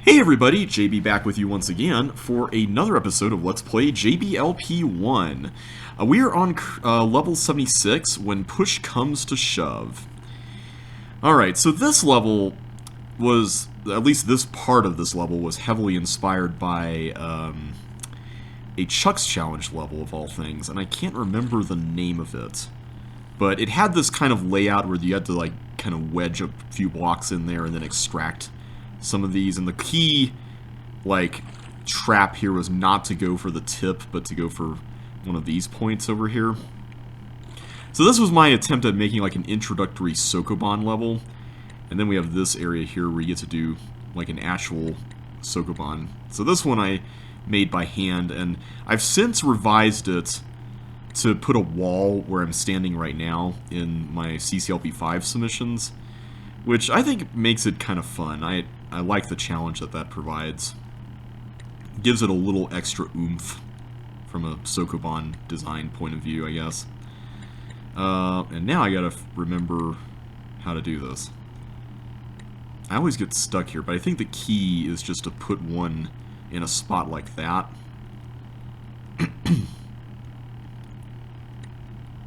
Hey everybody, JB back with you once again for another episode of Let's Play JBLP1. We are on level 76, When Push Comes to Shove. Alright, so this level was, at least this part of this level, was heavily inspired by a Chuck's Challenge level of all things, and I can't remember the name of it. But it had this kind of layout where you had to like kind of wedge a few blocks in there and then extract some of these, and the key like trap here was not to go for the tip but to go for one of these points over here. So this was my attempt at making like an introductory Sokoban level, and then we have this area here where you get to do like an actual Sokoban. So this one I made by hand, and I've since revised it to put a wall where I'm standing right now in my CCLP5 submissions, which I think makes it kind of fun. I like the challenge that provides. Gives it a little extra oomph from a Sokoban design point of view, I guess. And now I gotta remember how to do this. I always get stuck here, but I think the key is just to put one in a spot like that.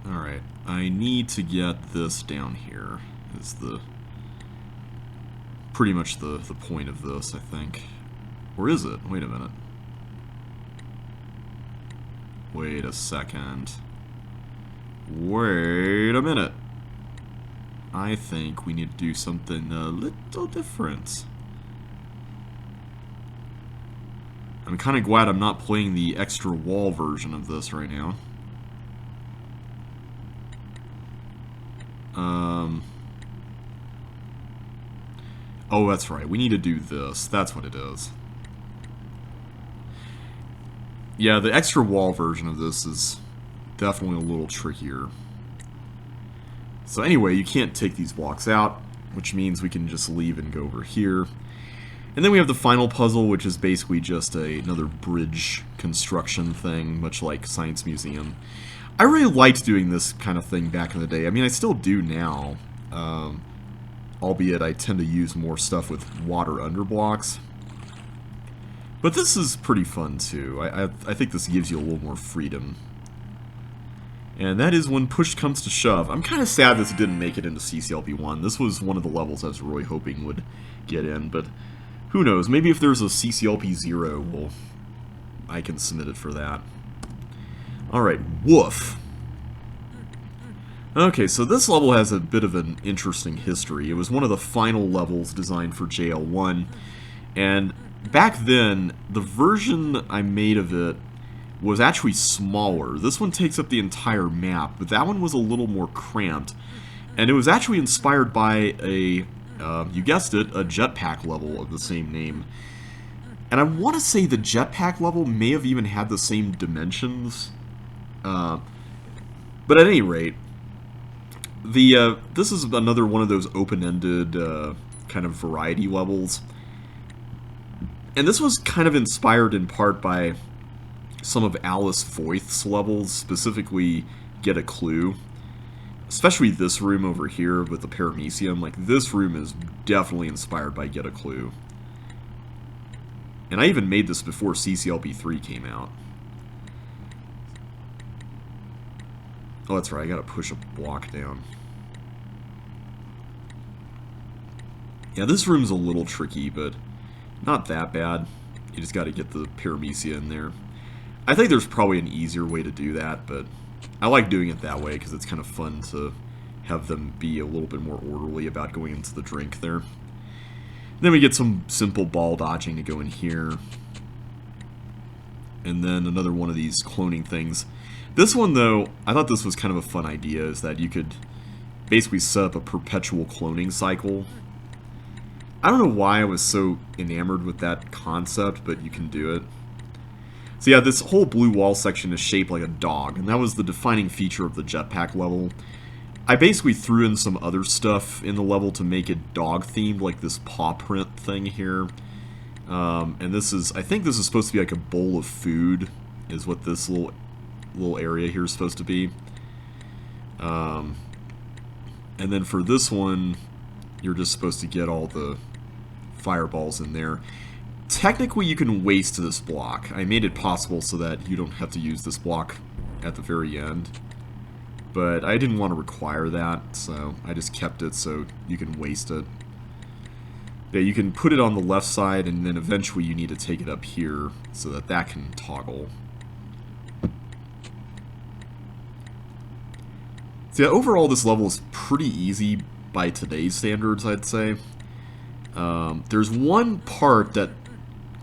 Alright, I need to get this down here, is pretty much the point of this, I think. Or is it? Wait a minute. Wait a second. Wait a minute. I think we need to do something a little different. I'm kind of glad I'm not playing the extra wall version of this right now. Oh, that's right. We need to do this. That's what it is. Yeah, the extra wall version of this is definitely a little trickier. So anyway, you can't take these blocks out, which means we can just leave and go over here. And then we have the final puzzle, which is basically just another bridge construction thing, much like Science Museum. I really liked doing this kind of thing back in the day. I mean, I still do now. Albeit I tend to use more stuff with water under blocks. But this is pretty fun too. I think this gives you a little more freedom. And that is When Push Comes to Shove. I'm kind of sad this didn't make it into CCLP1. This was one of the levels I was really hoping would get in, but who knows? Maybe if there's a CCLP0, well, I can submit it for that. Alright, woof. Okay, so this level has a bit of an interesting history. It was one of the final levels designed for JL1, and back then, the version I made of it was actually smaller. This one takes up the entire map, but that one was a little more cramped, and it was actually inspired by a, you guessed it, a jetpack level of the same name. And I want to say the jetpack level may have even had the same dimensions, but at any rate, this is another one of those open-ended kind of variety levels. And this was kind of inspired in part by some of Alice Voight's levels, specifically Get a Clue. Especially this room over here with the Paramecium. Like, this room is definitely inspired by Get a Clue. And I even made this before CCLP3 came out. Oh, that's right, I gotta push a block down. Yeah, this room's a little tricky, but not that bad. You just gotta get the Paramecia in there. I think there's probably an easier way to do that, but I like doing it that way because it's kind of fun to have them be a little bit more orderly about going into the drink there. Then we get some simple ball dodging to go in here. And then another one of these cloning things. This one, though, I thought this was kind of a fun idea, is that you could basically set up a perpetual cloning cycle. I don't know why I was so enamored with that concept, but you can do it. So yeah, this whole blue wall section is shaped like a dog, and that was the defining feature of the jetpack level. I basically threw in some other stuff in the level to make it dog-themed, like this paw print thing here. And this is, I think this is supposed to be like a bowl of food, is what this little area here is supposed to be. And then for this one, you're just supposed to get all the fireballs in there. technically you can waste this block. I made it possible so that you don't have to use this block at the very end. But I didn't want to require that, so I just kept it so you can waste it. Yeah, you can put it on the left side, and then eventually you need to take it up here so that that can toggle. So yeah, overall this level is pretty easy by today's standards, I'd say. There's one part that,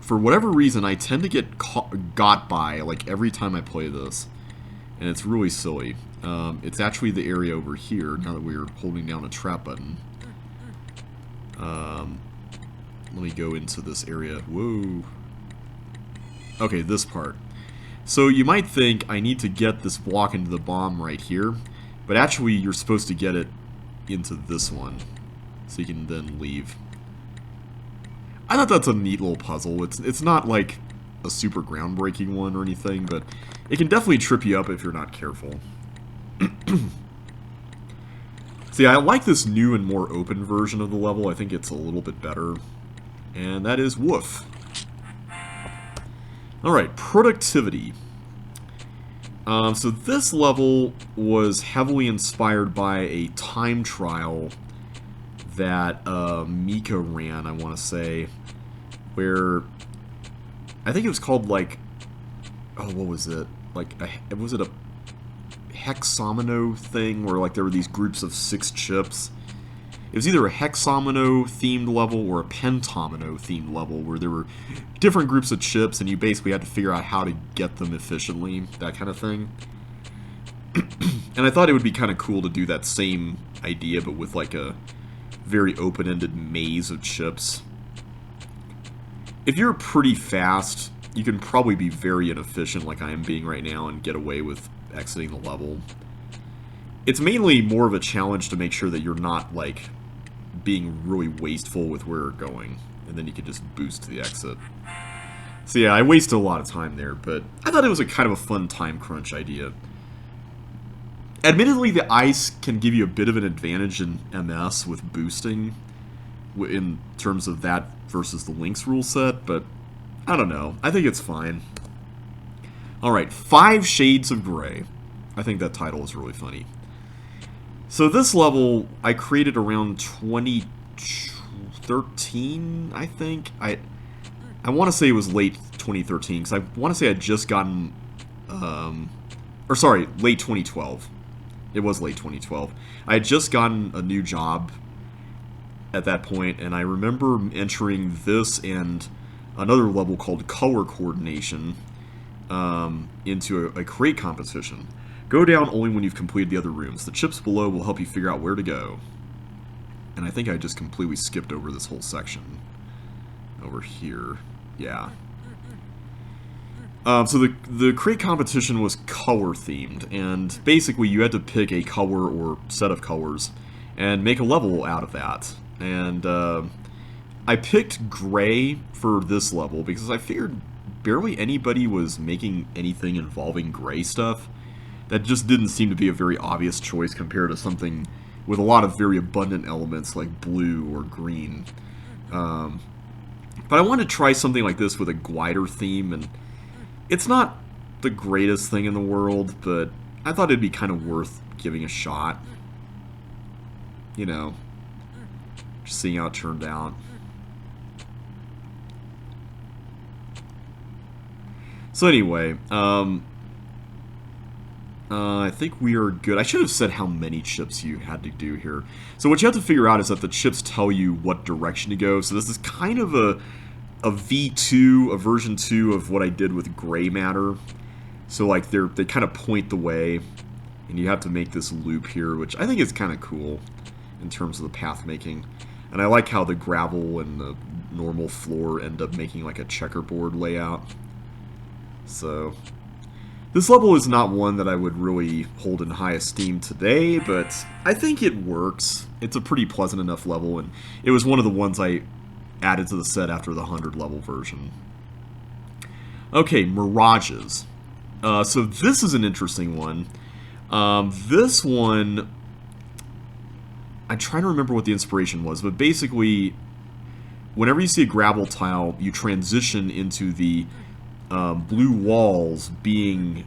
for whatever reason, I tend to get got by, like, every time I play this. And it's really silly. It's actually the area over here, now that we're holding down a trap button. Let me go into this area. Whoa. Okay, this part. So you might think I need to get this block into the bomb right here, but actually you're supposed to get it into this one, so you can then leave. I thought that's a neat little puzzle. It's not like a super groundbreaking one or anything, but it can definitely trip you up if you're not careful. See, I like this new and more open version of the level. I think it's a little bit better. And that is woof. Alright, productivity. So this level was heavily inspired by a time trial that Mika ran, I want to say, where I think it was called, like, oh, what was it? Like, was it a hexamino thing where, like, there were these groups of 6 chips? It was either a hexamino-themed level or a pentamino-themed level where there were different groups of chips and you basically had to figure out how to get them efficiently, that kind of thing. And I thought it would be kind of cool to do that same idea, but with, like, a very open-ended maze of chips. If you're pretty fast, you can probably be very inefficient like I am being right now and get away with exiting the level. It's mainly more of a challenge to make sure that you're not, like, being really wasteful with where you're going, and then you can just boost to the exit. So yeah, I wasted a lot of time there, but I thought it was a kind of a fun time crunch idea. Admittedly, the ice can give you a bit of an advantage in MS with boosting, in terms of that versus the Lynx rule set, but I don't know. I think it's fine. Alright, 5 Shades of Grey. I think that title is really funny. So this level, I created around 2013, I think. I want to say it was late 2013, because I want to say I'd just gotten... or sorry, late 2012. It was late 2012. I had just gotten a new job at that point, and I remember entering this and another level called Color Coordination into a crate competition. Go down only when you've completed the other rooms. The chips below will help you figure out where to go. And I think I just completely skipped over this whole section. Over here. Yeah. So the crate competition was color-themed, and basically you had to pick a color or set of colors and make a level out of that. And I picked gray for this level because I figured barely anybody was making anything involving gray stuff. That just didn't seem to be a very obvious choice compared to something with a lot of very abundant elements like blue or green. But I wanted to try something like this with a glider theme, and it's not the greatest thing in the world, but I thought it'd be kind of worth giving a shot. You know, just seeing how it turned out. So anyway, I think we are good. I should have said how many chips you had to do here. So what you have to figure out is that the chips tell you what direction to go. So this is kind of a V2, a version 2 of what I did with gray matter. So like they kind of point the way, and you have to make this loop here, which I think is kind of cool in terms of the path making. And I like how the gravel and the normal floor end up making like a checkerboard layout. So this level is not one that I would really hold in high esteem today, but I think it works. It's a pretty pleasant enough level, and it was one of the ones I added to the set after the 100 level version. Okay, Mirages. So this is an interesting one. This one, I'm trying to remember what the inspiration was, but basically whenever you see a gravel tile, you transition into the blue walls being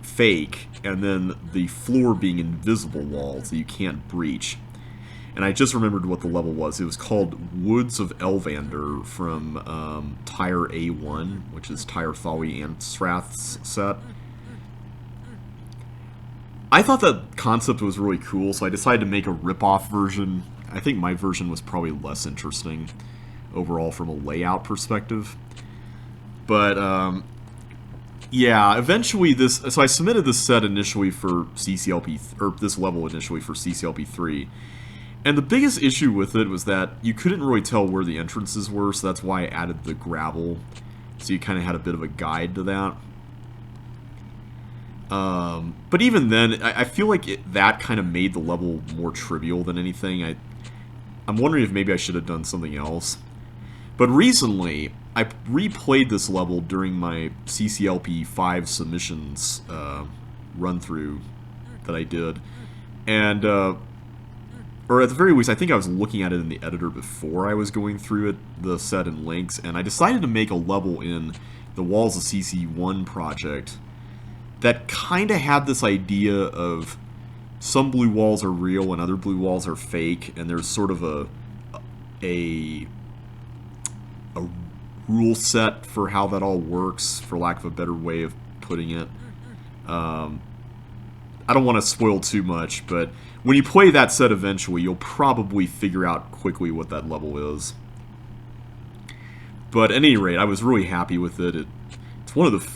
fake, and then the floor being invisible walls that you can't breach. And I just remembered what the level was. It was called Woods of Elvander from Tyre A1, which is Tyre Thawi Anstrath's set. I thought that concept was really cool, so I decided to make a rip-off version. I think my version was probably less interesting overall from a layout perspective. But, yeah, eventually this... So I submitted this set initially for CCLP... Or this level initially for CCLP 3. And the biggest issue with it was that you couldn't really tell where the entrances were, so that's why I added the gravel. So you kind of had a bit of a guide to that. But even then, I feel like that kind of made the level more trivial than anything. I'm wondering if maybe I should have done something else. But recently, I replayed this level during my CCLP 5 submissions run-through that I did. And, or at the very least, I think I was looking at it in the editor before I was going through it, the set and links, and I decided to make a level in the Walls of CC1 project that kind of had this idea of some blue walls are real and other blue walls are fake, and there's sort of a rule set for how that all works, for lack of a better way of putting it. I don't want to spoil too much, but when you play that set eventually, you'll probably figure out quickly what that level is. But at any rate, I was really happy with it. It's one of the...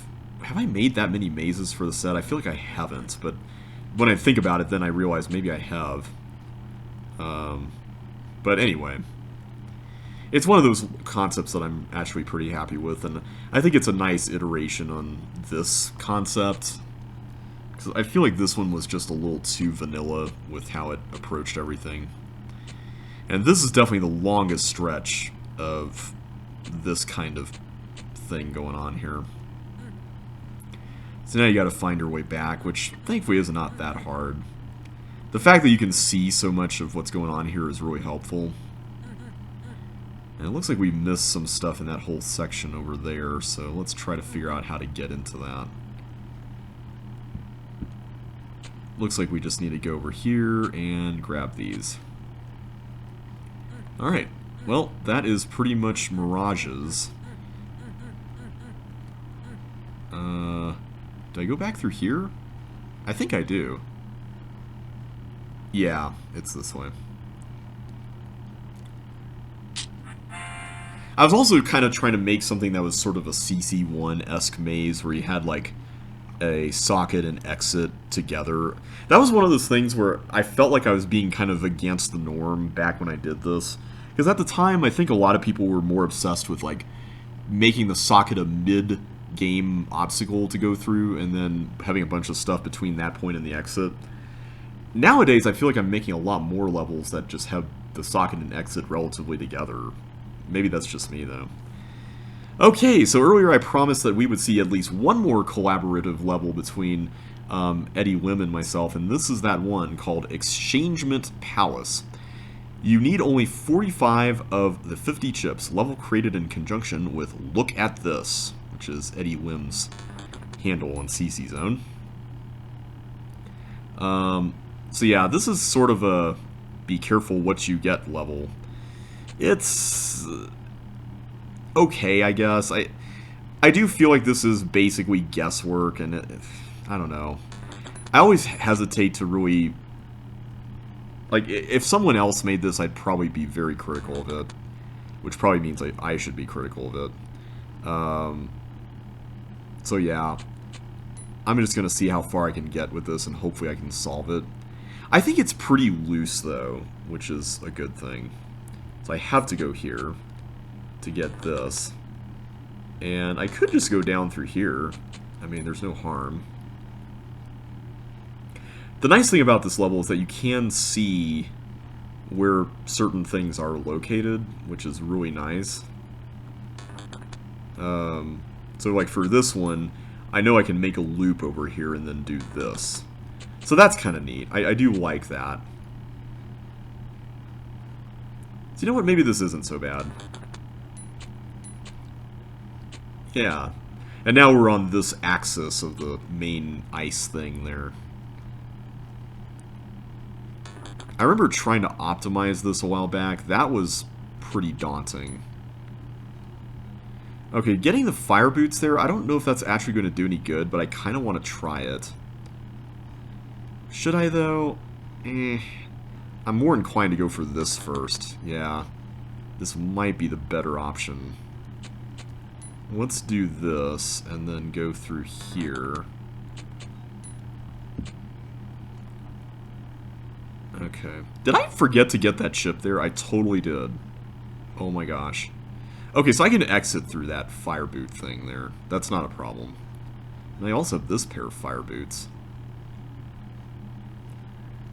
Have I made that many mazes for the set? I feel like I haven't, but when I think about it, then I realize maybe I have. But anyway, it's one of those concepts that I'm actually pretty happy with, and I think it's a nice iteration on this concept. Because I feel like this one was just a little too vanilla with how it approached everything. And this is definitely the longest stretch of this kind of thing going on here. So now you gotta find your way back, which thankfully is not that hard. The fact that you can see so much of what's going on here is really helpful. And it looks like we missed some stuff in that whole section over there, so let's try to figure out how to get into that. Looks like we just need to go over here and grab these. Alright, well, that is pretty much Mirages. Did I go back through here? I think I do. Yeah, it's this way. I was also kind of trying to make something that was sort of a CC1-esque maze where you had like a socket and exit together. That was one of those things where I felt like I was being kind of against the norm back when I did this. Because at the time, I think a lot of people were more obsessed with like making the socket a mid-game obstacle to go through and then having a bunch of stuff between that point and the exit. Nowadays, I feel like I'm making a lot more levels that just have the socket and exit relatively together. Maybe that's just me, though. Okay, so earlier I promised that we would see at least one more collaborative level between Eddie Lim and myself, and this is that one called Exchangement Palace. You need only 45 of the 50 chips, level created in conjunction with Look at This, which is Eddie Lim's handle on CC Zone. So yeah, this is sort of a be careful what you get level. It's okay, I guess. I do feel like this is basically guesswork, and I don't know. I always hesitate to really... Like, if someone else made this, I'd probably be very critical of it. Which probably means I should be critical of it. So yeah. I'm just going to see how far I can get with this, and hopefully I can solve it. I think it's pretty loose, though, which is a good thing. So I have to go here to get this. And I could just go down through here. I mean, there's no harm. The nice thing about this level is that you can see where certain things are located, which is really nice. So like for this one, I know I can make a loop over here and then do this. So that's kind of neat. I do like that. So you know what? Maybe this isn't so bad. Yeah. And now we're on this axis of the main ice thing there. I remember trying to optimize this a while back. That was pretty daunting. Okay, getting the fire boots there, I don't know if that's actually going to do any good, but I kind of want to try it. Should I, though? I'm more inclined to go for this first. Yeah. This might be the better option. Let's do this, and then go through here. Okay. Did I forget to get that chip there? I totally did. Oh my gosh. Okay, so I can exit through that fire boot thing there. That's not a problem. And I also have this pair of fire boots.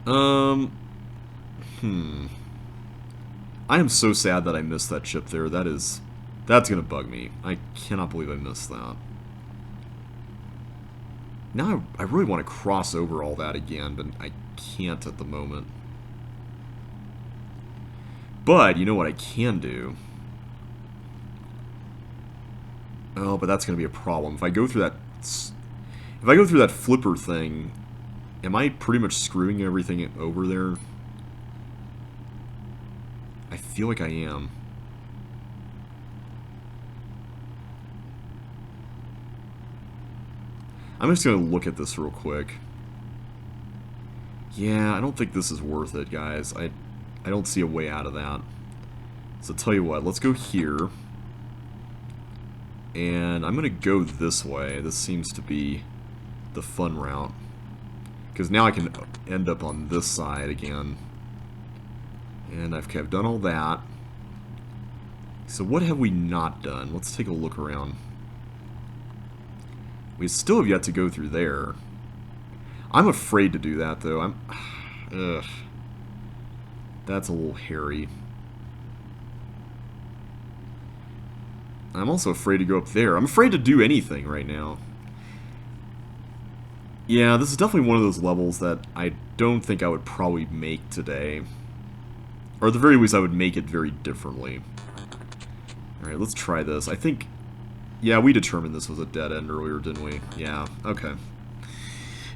I am so sad that I missed that chip there. That's gonna bug me. I cannot believe I missed that. Now I really want to cross over all that again, but I can't at the moment. But, you know what I can do? Oh, but that's gonna be a problem. If I go through that flipper thing, am I pretty much screwing everything over there? I feel like I am. I'm just going to look at this real quick. Yeah, I don't think this is worth it, guys. I don't see a way out of that. So tell you what, let's go here. And I'm going to go this way. This seems to be the fun route. Because now I can end up on this side again. And I've done all that. So what have we not done? Let's take a look around. We still have yet to go through there. I'm afraid to do that, though. Ugh. That's a little hairy. I'm also afraid to go up there. I'm afraid to do anything right now. Yeah, this is definitely one of those levels that I don't think I would probably make today. Or at the very least, I would make it very differently. Alright, let's try this. I think... Yeah, we determined this was a dead end earlier, didn't we? Yeah, okay.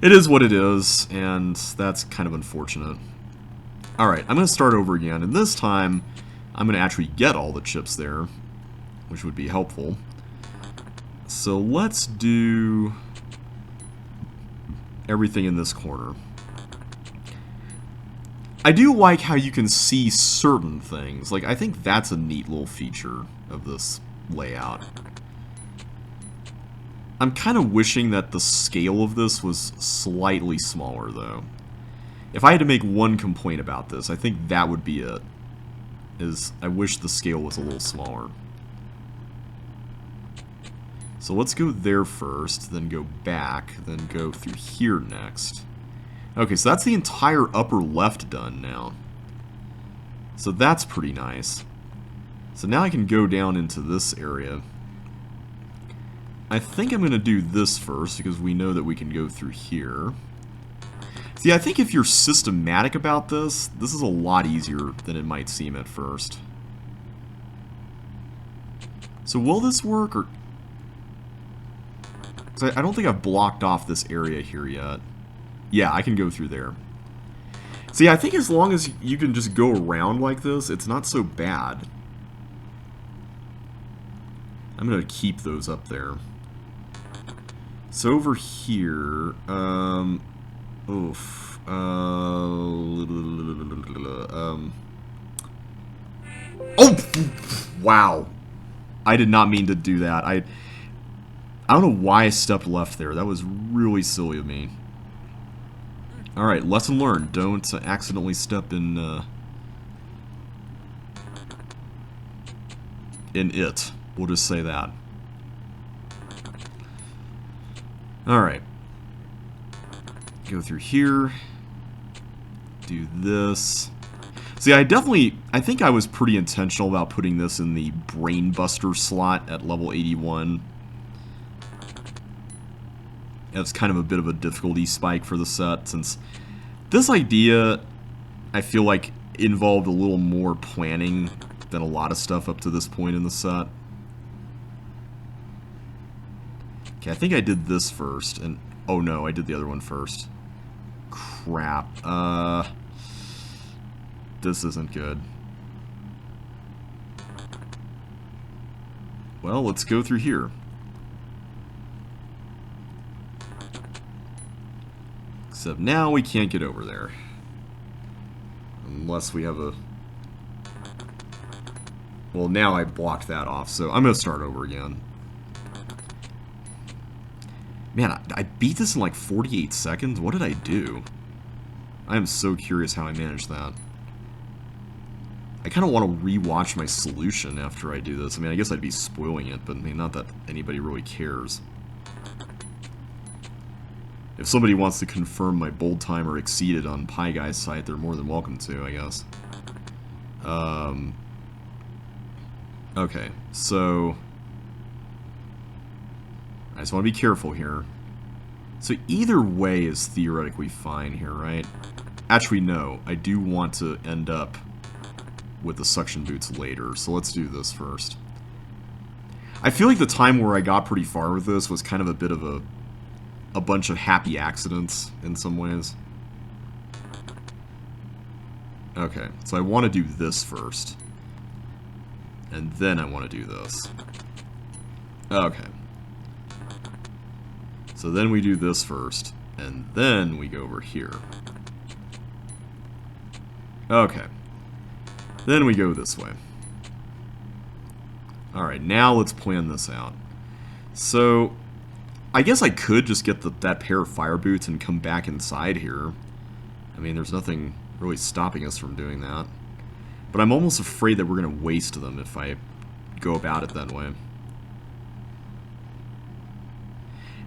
It is what it is, and that's kind of unfortunate. Alright, I'm going to start over again, and this time, I'm going to actually get all the chips there, which would be helpful. So let's do everything in this corner. I do like how you can see certain things. Like, I think that's a neat little feature of this layout. I'm kind of wishing that the scale of this was slightly smaller, though. If I had to make one complaint about this, I think that would be it. I wish the scale was a little smaller. So let's go there first, then go back, then go through here next. Okay, so that's the entire upper left done now. So that's pretty nice. So now I can go down into this area. I think I'm going to do this first, because we know that we can go through here. See, I think if you're systematic about this, this is a lot easier than it might seem at first. So will this work, or... I don't think I've blocked off this area here yet. Yeah, I can go through there. See, I think as long as you can just go around like this, it's not so bad. I'm going to keep those up there. So over here, oh, wow. I did not mean to do that. I don't know why I stepped left there. That was really silly of me. Alright, lesson learned. Don't accidentally step in it. We'll just say that. Alright. Go through here. Do this. See, I think I was pretty intentional about putting this in the Brainbuster slot at level 81. It's kind of a bit of a difficulty spike for the set, since this idea, I feel like, involved a little more planning than a lot of stuff up to this point in the set. Okay, I think I did this first, and... Oh no, I did the other one first. Crap. This isn't good. Well, let's go through here. Except now we can't get over there. Unless we have a... Well, now I blocked that off, so I'm going to start over again. Man, I beat this in like 48 seconds? What did I do? I am so curious how I managed that. I kind of want to rewatch my solution after I do this. I mean, I guess I'd be spoiling it, but I mean, not that anybody really cares. If somebody wants to confirm my bold timer exceeded on Pie Guy's site, they're more than welcome to, I guess. Okay, so... I just want to be careful here. So either way is theoretically fine here, right? Actually, no. I do want to end up with the suction boots later, so let's do this first. I feel like the time where I got pretty far with this was kind of a bit of a bunch of happy accidents in some ways. Okay, so I want to do this first. And then I want to do this. Okay. So then we do this first, and then we go over here. Okay. Then we go this way. Alright, now let's plan this out. So, I guess I could just get that pair of fire boots and come back inside here. I mean, there's nothing really stopping us from doing that. But I'm almost afraid that we're going to waste them if I go about it that way.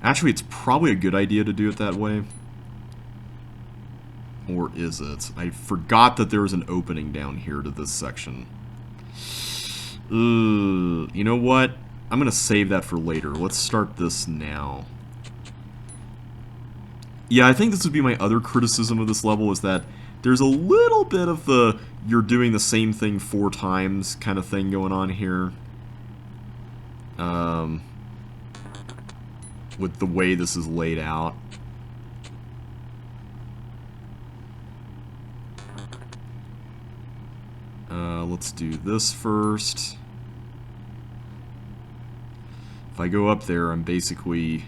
Actually, it's probably a good idea to do it that way. Or is it? I forgot that there was an opening down here to this section. You know what? I'm going to save that for later. Let's start this now. Yeah, I think this would be my other criticism of this level, is that there's a little bit of the you're doing the same thing 4 times kind of thing going on here. With the way this is laid out. Let's do this first. If I go up there, I'm basically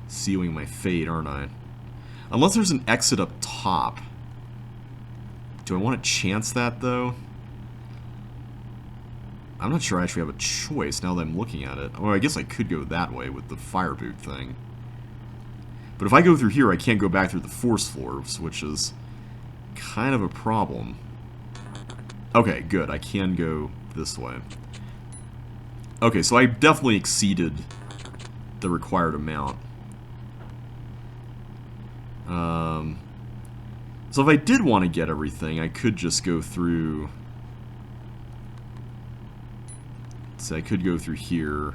sealing my fate, aren't I? Unless there's an exit up top. Do I want to chance that, though? I'm not sure I actually have a choice now that I'm looking at it. Or I guess I could go that way with the fire boot thing. But if I go through here, I can't go back through the force floors, which is kind of a problem. Okay, good. I can go this way. Okay, so I definitely exceeded the required amount. So if I did want to get everything, I could just go through... So I could go through here,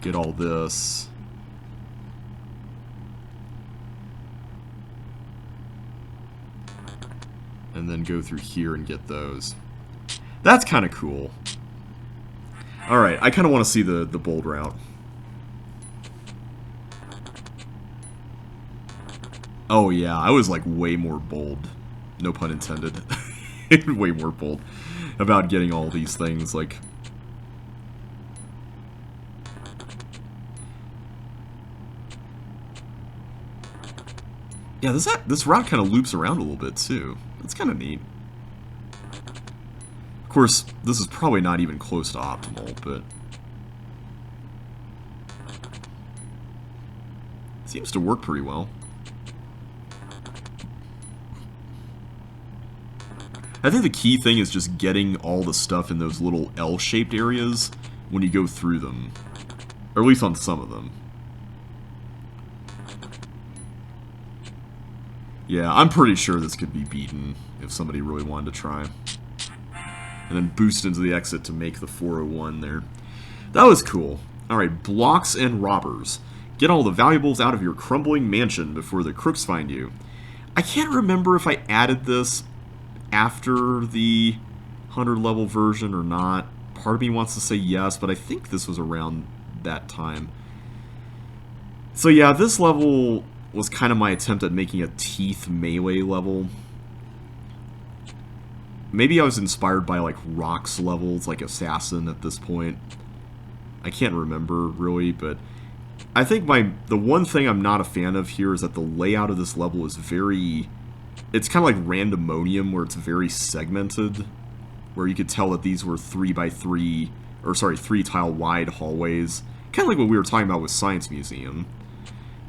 get all this. And then go through here and get those. That's kind of cool. Alright, I kind of want to see the bold route. Oh yeah, I was like way more bold. No pun intended. Way more bold about getting all these things, like... Yeah, this route kind of loops around a little bit, too. That's kind of neat. Of course, this is probably not even close to optimal, but... it seems to work pretty well. I think the key thing is just getting all the stuff in those little L-shaped areas when you go through them. Or at least on some of them. Yeah, I'm pretty sure this could be beaten if somebody really wanted to try. And then boost into the exit to make the 401 there. That was cool. Alright, blocks and robbers. Get all the valuables out of your crumbling mansion before the crooks find you. I can't remember if I added this after the 100 level version or not. Part of me wants to say yes, but I think this was around that time. So yeah, this level was kind of my attempt at making a teeth melee level. Maybe I was inspired by like rocks levels, like Assassin at this point. I can't remember really, but I think the one thing I'm not a fan of here is that the layout of this level is very... It's kind of like Randomonium, where it's very segmented, where you could tell that these were 3x3, or sorry, 3 tile wide hallways. Kind of like what we were talking about with Science Museum.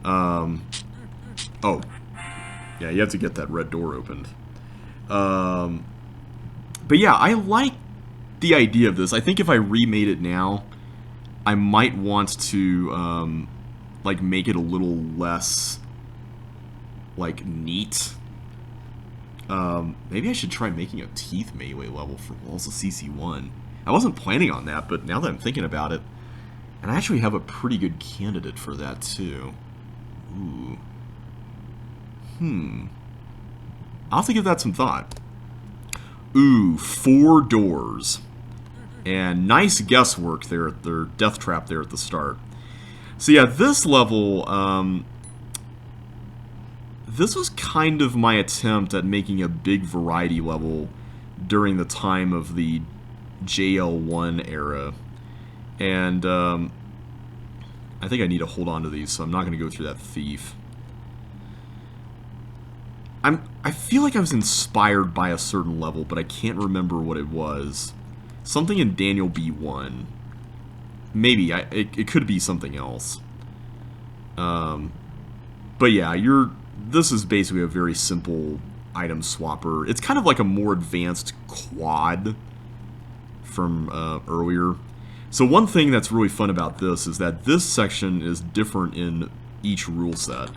Oh. Yeah, you have to get that red door opened. But yeah, I like the idea of this. I think if I remade it now, I might want to, like, make it a little less, like, neat. Maybe I should try making a teeth melee level for Walls of CC1. I wasn't planning on that, but now that I'm thinking about it, and I actually have a pretty good candidate for that, too. Ooh. I'll have to give that some thought. Ooh, 4 doors. And nice guesswork there at their death trap there at the start. So yeah, this level, this was kind of my attempt at making a big variety level during the time of the JL1 era. And I think I need to hold on to these, so I'm not going to go through that thief. I feel like I was inspired by a certain level, but I can't remember what it was. Something in Daniel B1. Maybe. It could be something else. But yeah, this is basically a very simple item swapper. It's kind of like a more advanced quad from earlier. So one thing that's really fun about this is that this section is different in each rule set.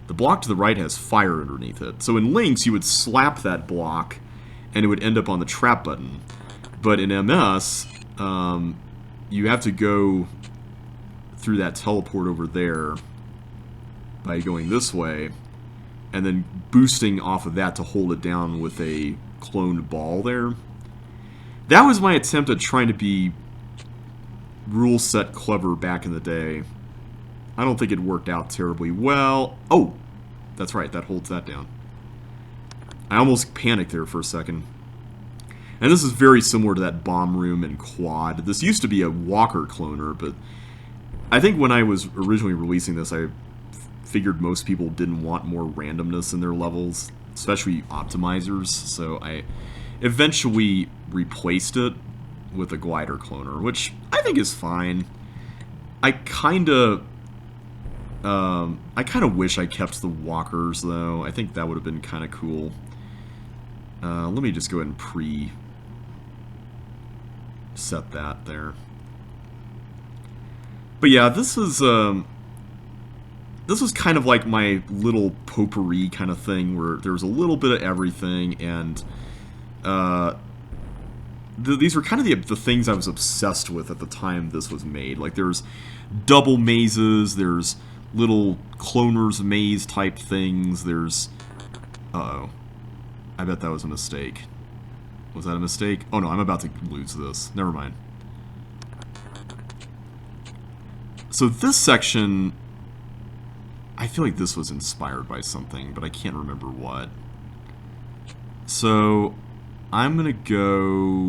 The block to the right has fire underneath it. So in Lynx, you would slap that block, and it would end up on the trap button. But in MS, you have to go through that teleport over there by going this way, and then boosting off of that to hold it down with a cloned ball there. That was my attempt at trying to be rule set clever back in the day. I don't think it worked out terribly well. Oh, that's right, that holds that down. I almost panicked there for a second. And this is very similar to that bomb room and quad. This used to be a walker cloner, but I think when I was originally releasing this, I figured most people didn't want more randomness in their levels, especially optimizers, so I eventually replaced it with a glider cloner, which I think is fine. I kind of wish I kept the walkers, though. I think that would have been kind of cool. Let me just go ahead and pre-set that there. But yeah, this was kind of like my little potpourri kind of thing, where there was a little bit of everything, and these were kind of the things I was obsessed with at the time this was made. Like, there's double mazes, there's little cloners maze type things, there's... Uh-oh. I bet that was a mistake. Was that a mistake? Oh no, I'm about to lose this. Never mind. So this section... I feel like this was inspired by something, but I can't remember what. So I'm gonna go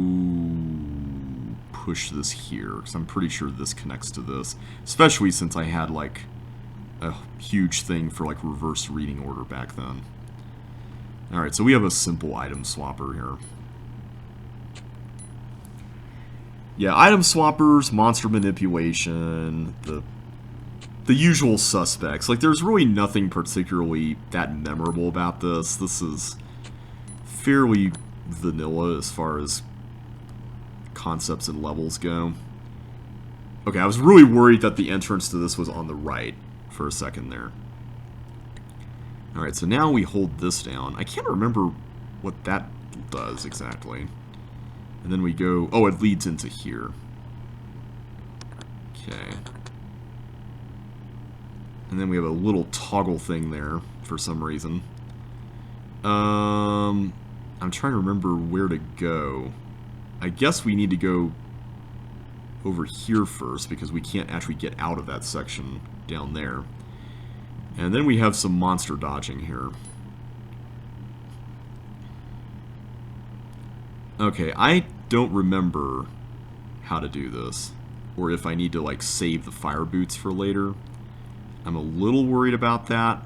push this here, because I'm pretty sure this connects to this, especially since I had like a huge thing for like reverse reading order back then. Alright, so we have a simple item swapper here. Yeah, item swappers, monster manipulation, the usual suspects. Like, there's really nothing particularly that memorable about this. This is fairly vanilla as far as concepts and levels go. Okay, I was really worried that the entrance to this was on the right for a second there. Alright, so now we hold this down. I can't remember what that does exactly. And then we go... Oh, it leads into here. Okay. And then we have a little toggle thing there for some reason. I'm trying to remember where to go. I guess we need to go over here first, because we can't actually get out of that section down there. And then we have some monster dodging here. Okay, I don't remember how to do this, or if I need to like save the fire boots for later. I'm a little worried about that.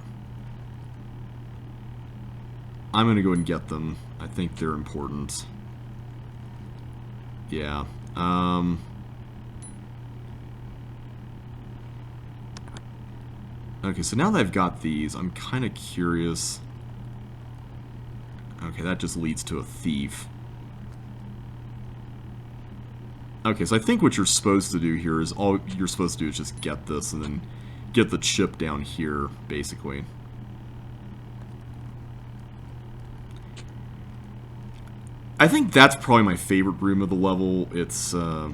I'm gonna go and get them. I think they're important. Yeah. Okay, so now that I've got these, I'm kind of curious. Okay, that just leads to a thief. Okay, so I think what you're supposed to do here is, all you're supposed to do is just get this and then get the chip down here, basically. I think that's probably my favorite room of the level. It's at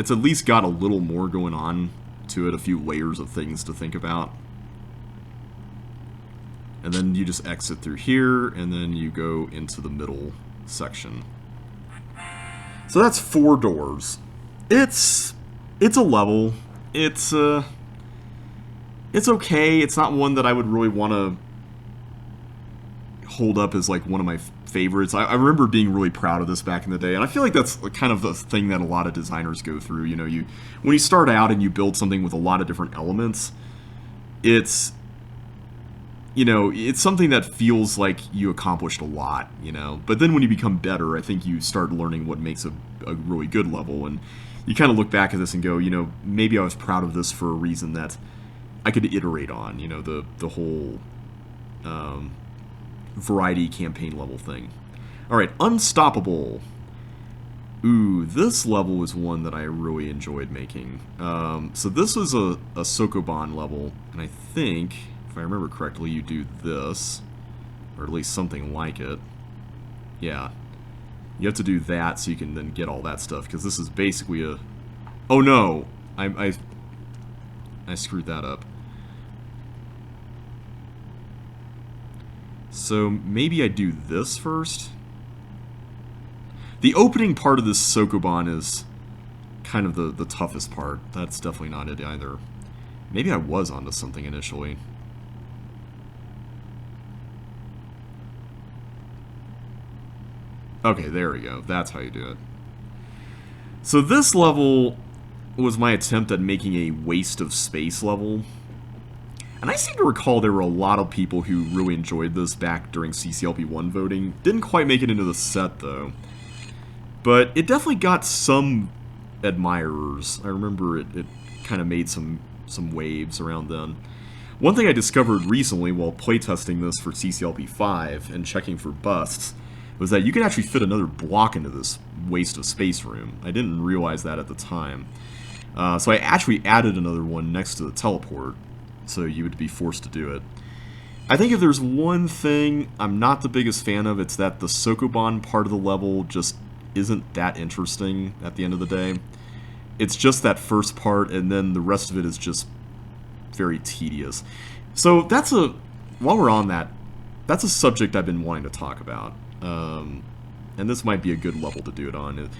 least got a little more going on to it, a few layers of things to think about. And then you just exit through here, and then you go into the middle section. So that's 4 doors. It's a level. It's okay. It's not one that I would really want to hold up as like one of my favorites. I remember being really proud of this back in the day, and I feel like that's kind of the thing that a lot of designers go through. You know, when you start out and you build something with a lot of different elements, it's, you know, it's something that feels like you accomplished a lot, you know. But then when you become better, I think you start learning what makes a really good level, and you kind of look back at this and go, you know, maybe I was proud of this for a reason that I could iterate on, you know, the whole variety campaign level thing. Alright, Unstoppable. Ooh, this level was one that I really enjoyed making. So this was a Sokoban level, and I think, if I remember correctly, you do this, or at least something like it. Yeah. You have to do that so you can then get all that stuff, because this is basically a... Oh no! I screwed that up. So maybe I do this first? The opening part of this Sokoban is kind of the toughest part. That's definitely not it either. Maybe I was onto something initially. Okay, there we go. That's how you do it. So this level was my attempt at making a waste of space level. And I seem to recall there were a lot of people who really enjoyed this back during CCLP1 voting. Didn't quite make it into the set, though. But it definitely got some admirers. I remember it kind of made some waves around then. One thing I discovered recently while playtesting this for CCLP5 and checking for busts was that you can actually fit another block into this waste of space room. I didn't realize that at the time. So I actually added another one next to the teleport, so you would be forced to do it. I think if there's one thing I'm not the biggest fan of, it's that the Sokoban part of the level just isn't that interesting at the end of the day. It's just that first part, and then the rest of it is just very tedious. So that's while we're on that, that's a subject I've been wanting to talk about. And this might be a good level to do it on.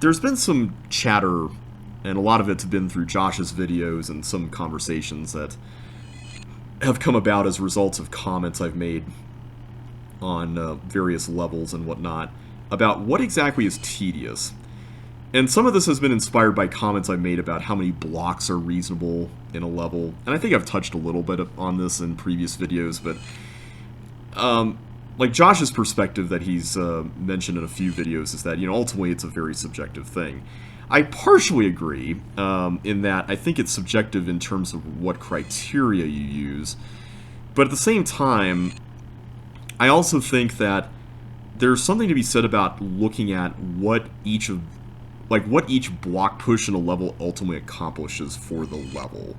There's been some chatter, and a lot of it's been through Josh's videos and some conversations that have come about as results of comments I've made on various levels and whatnot, about what exactly is tedious. And some of this has been inspired by comments I've made about how many blocks are reasonable in a level. And I think I've touched a little bit on this in previous videos, but like Josh's perspective that he's mentioned in a few videos is that, you know, ultimately it's a very subjective thing. I partially agree in that I think it's subjective in terms of what criteria you use, but at the same time, I also think that there's something to be said about looking at what each block push in a level ultimately accomplishes for the level.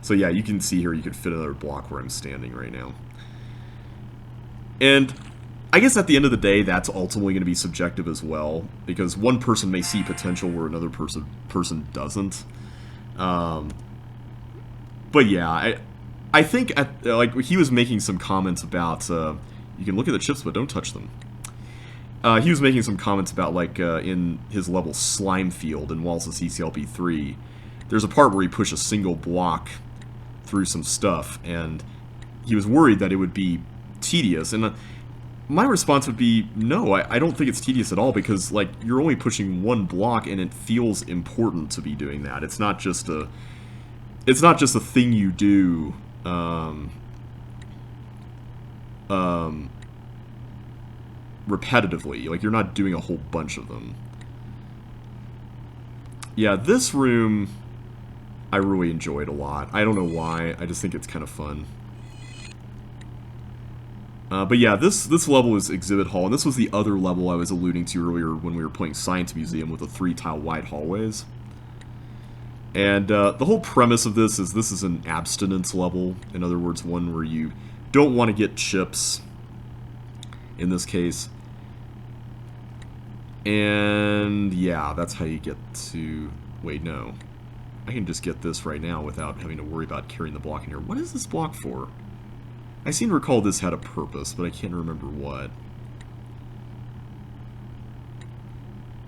So yeah, you can see here you could fit another block where I'm standing right now. And I guess at the end of the day, that's ultimately going to be subjective as well, because one person may see potential where another person doesn't. But yeah, I think like he was making some comments about you can look at the chips but don't touch them. He was making some comments about, like, in his level Slime Field in Wallace's CCLP3, there's a part where he pushed a single block through some stuff, and he was worried that it would be tedious, and my response would be, no, I don't think it's tedious at all, because, like, you're only pushing one block, and it feels important to be doing that. It's not just a thing you do, repetitively. Like, you're not doing a whole bunch of them. Yeah, this room I really enjoyed a lot. I don't know why, I just think it's kind of fun. But yeah, this level is Exhibit Hall, and this was the other level I was alluding to earlier when we were playing Science Museum with the 3-tile wide hallways. And the whole premise of this is an abstinence level. In other words, one where you don't want to get chips, in this case. And yeah, that's how you get to... Wait, no. I can just get this right now without having to worry about carrying the block in here. What is this block for? I seem to recall this had a purpose, but I can't remember what.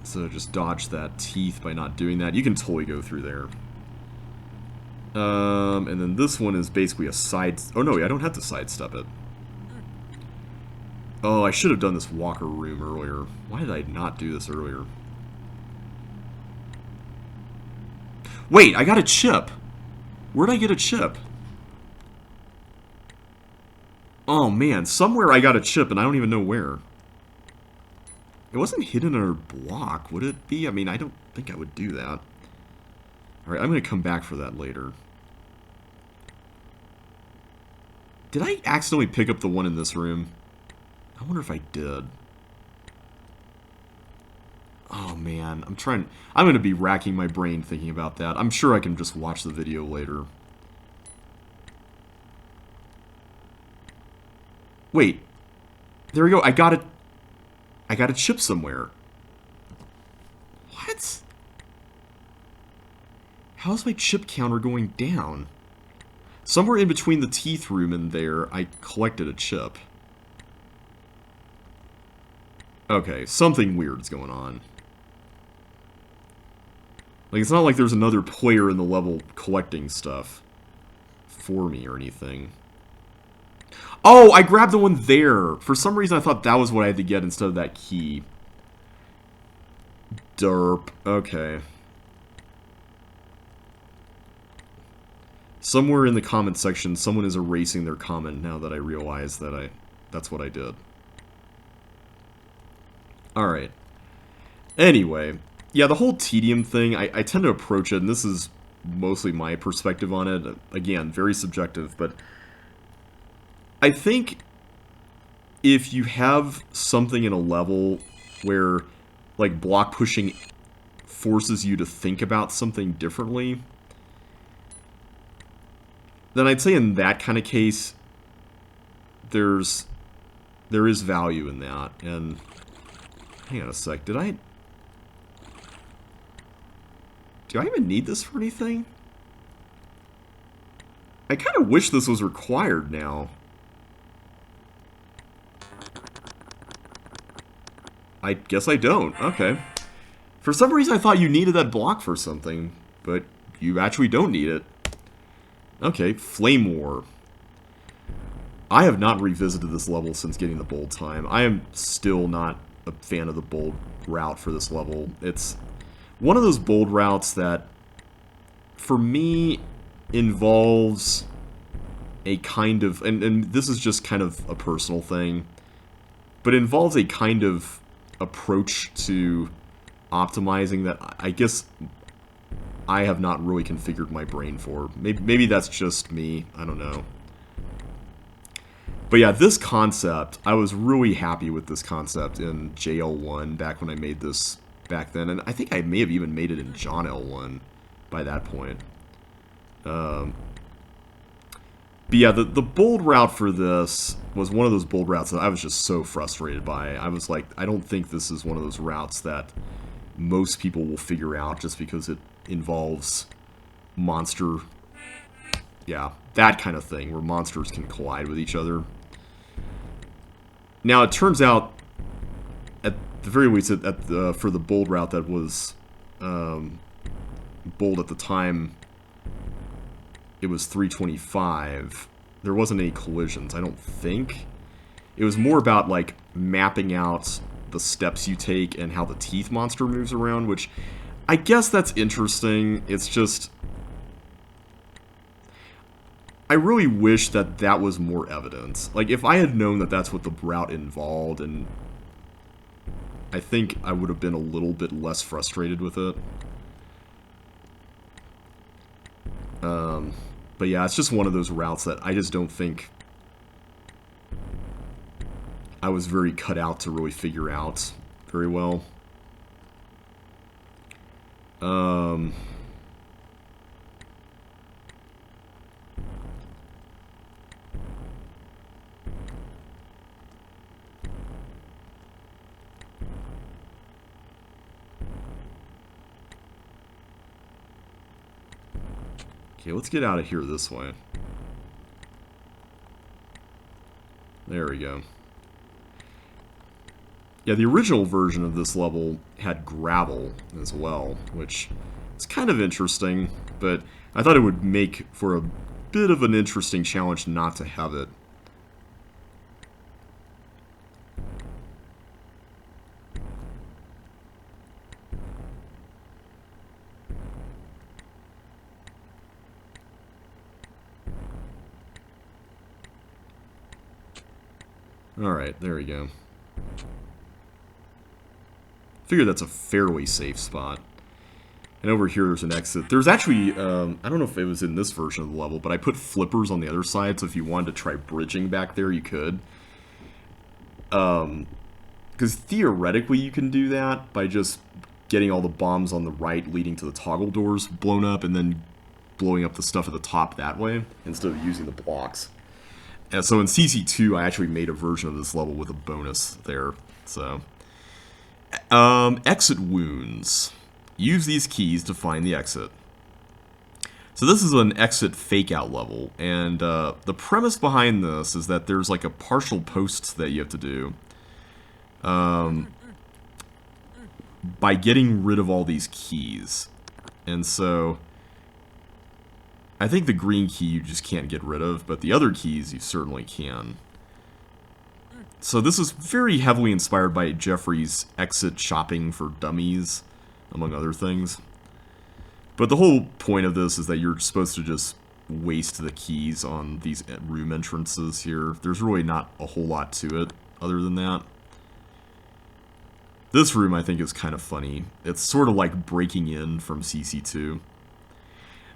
So just dodge that teeth by not doing that. You can totally go through there. And then this one is basically a side... Oh no, I don't have to sidestep it. Oh, I should have done this walker room earlier. Why did I not do this earlier? Wait, I got a chip! Where'd I get a chip? Oh man, somewhere I got a chip and I don't even know where. It wasn't hidden in a block, would it be? I mean, I don't think I would do that. Alright, I'm going to come back for that later. Did I accidentally pick up the one in this room? I wonder if I did. Oh man, I'm going to be racking my brain thinking about that. I'm sure I can just watch the video later. Wait. There we go. I got a chip somewhere. What? How's my chip counter going down? Somewhere in between the teeth room and there, I collected a chip. Okay, something weird's going on. Like, it's not like there's another player in the level collecting stuff for me or anything. Oh, I grabbed the one there. For some reason, I thought that was what I had to get instead of that key. Derp. Okay. Somewhere in the comment section, someone is erasing their comment now that I realize that that's what I did. Alright. Anyway. Yeah, the whole tedium thing, I tend to approach it, and this is mostly my perspective on it. Again, very subjective, but... I think if you have something in a level where, like, block pushing forces you to think about something differently, then I'd say in that kind of case, there is value in that. And, hang on a sec, do I even need this for anything? I kind of wish this was required now. I guess I don't. Okay. For some reason I thought you needed that block for something, but you actually don't need it. Okay, Flame War. I have not revisited this level since getting the bold time. I am still not a fan of the bold route for this level. It's one of those bold routes that, for me, involves a kind of... And this is just kind of a personal thing, but it involves a kind of approach to optimizing that I guess I have not really configured my brain for. Maybe that's just me. I don't know. But yeah, this concept, I was really happy with this concept in JL1 back when I made this back then. And I think I may have even made it in John L1 by that point. But yeah, the bold route for this was one of those bold routes that I was just so frustrated by. I was like, I don't think this is one of those routes that most people will figure out just because it involves monster... Yeah, that kind of thing, where monsters can collide with each other. Now, it turns out, the very least, for the bold route that was bold at the time, it was 325. There wasn't any collisions, I don't think. It was more about, like, mapping out the steps you take and how the teeth monster moves around, which I guess that's interesting. It's just, I really wish that that was more evidence. Like, if I had known that that's what the route involved, and I think I would have been a little bit less frustrated with it. But yeah, it's just one of those routes that I just don't think I was very cut out to really figure out very well. Okay, let's get out of here this way. There we go. Yeah, the original version of this level had gravel as well, which is kind of interesting, but I thought it would make for a bit of an interesting challenge not to have it. Alright, there we go. Figure that's a fairly safe spot. And over here there's an exit. There's actually, I don't know if it was in this version of the level, but I put flippers on the other side, so if you wanted to try bridging back there, you could. Because theoretically you can do that by just getting all the bombs on the right leading to the toggle doors blown up, and then blowing up the stuff at the top that way, instead of using the blocks. And so in CC2, I actually made a version of this level with a bonus there. So, exit wounds. Use these keys to find the exit. So this is an exit fake-out level, and the premise behind this is that there's like a partial post that you have to do by getting rid of all these keys. And so I think the green key you just can't get rid of, but the other keys you certainly can. So this is very heavily inspired by Jeffrey's Exit Shopping for Dummies, among other things. But the whole point of this is that you're supposed to just waste the keys on these room entrances here. There's really not a whole lot to it other than that. This room I think is kind of funny. It's sort of like breaking in from CC2.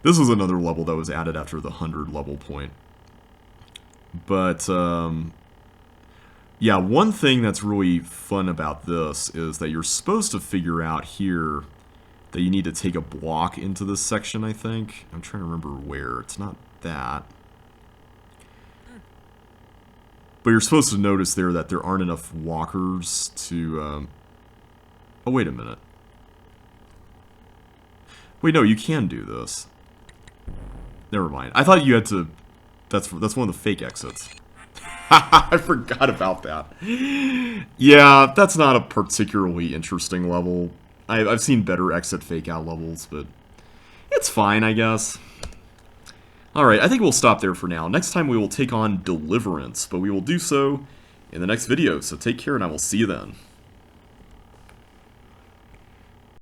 This was another level that was added after the 100 level point. But, yeah, one thing that's really fun about this is that you're supposed to figure out here that you need to take a block into this section, I think. I'm trying to remember where. It's not that. But you're supposed to notice there that there aren't enough walkers to... Oh, wait a minute. Wait, no, you can do this. Never mind. I thought you had to... That's one of the fake exits. I forgot about that. Yeah, that's not a particularly interesting level. I've seen better exit fake-out levels, but it's fine, I guess. Alright, I think we'll stop there for now. Next time we will take on Deliverance, but we will do so in the next video, so take care and I will see you then.